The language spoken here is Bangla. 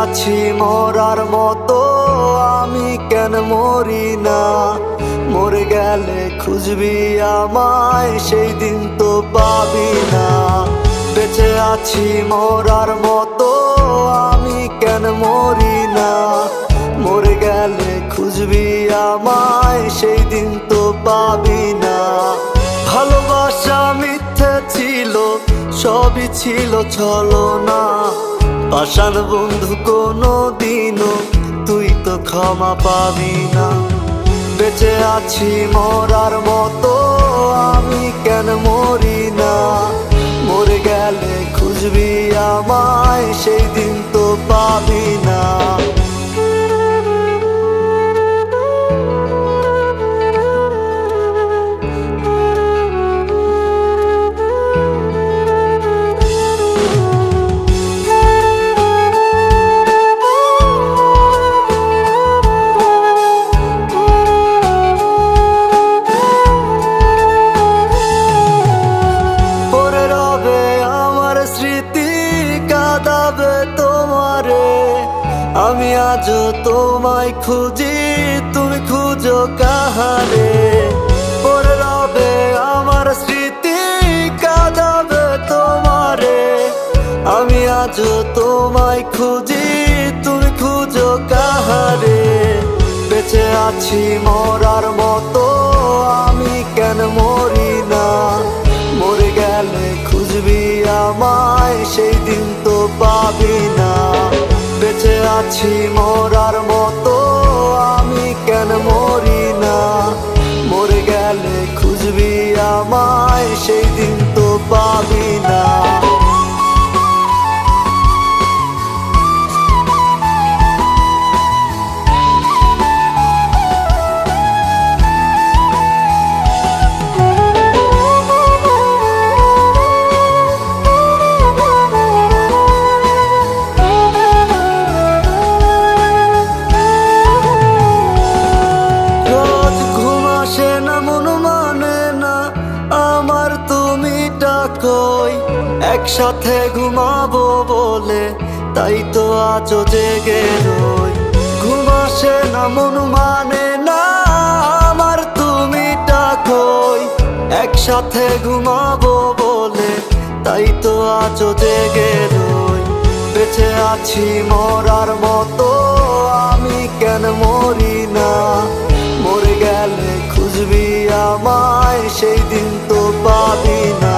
আছি মরার মতো, আমি কেন মরি না? মরে গেলে খুঁজবি আমায়, সেই দিন তো পাবি না। বেঁচে আছি মরার মতো, আমি কেন মরি না? মরে গেলে খুঁজবি আমায়, সেই দিন তো পাবি না। ভালোবাসা মিথ্যে ছিল, সবই ছিল ছলনা। পাষাণ বন্ধু কোনো দিনও তুই তো ক্ষমা পাবি না। বেঁচে আছি মরার মতো, আমি কেন মরি না? মরে গেলে খুঁজবি আমায়, সেই দিন তো পাবি না। আমি আজও তোমায় খুঁজি, তুমি খুঁজো কাহারে? পড়ে রবে আমার স্মৃতি, কাঁদাবে তোমারে। আমি আজও তোমায় খুঁজি, তুমি খুঁজো কাহারে? বেঁচে আছি মরার মতো, আমি কেন মরি না? মরে গেলে খুঁজবি আমায়, সেই দিন তো পাবি না। বেঁচে আছি মরার মতো, আমি কেন মরি না? মরে গেলে খুঁজবি আমায়, সেই দিন তো পাবি না। একসাথে ঘুমাবো বলে তাই তো আজও জেগে রই। ঘুম আসে না, মন মানে না আমার, তুমি ডাকোই। একসাথে ঘুমাবো বলে তাই তো আজও জেগে রই। বেঁচে আছি মরার মতো, আমি কেন মরি না? মরে গেলে খুঁজবি আমায়, সেই দিন তো পাবি না।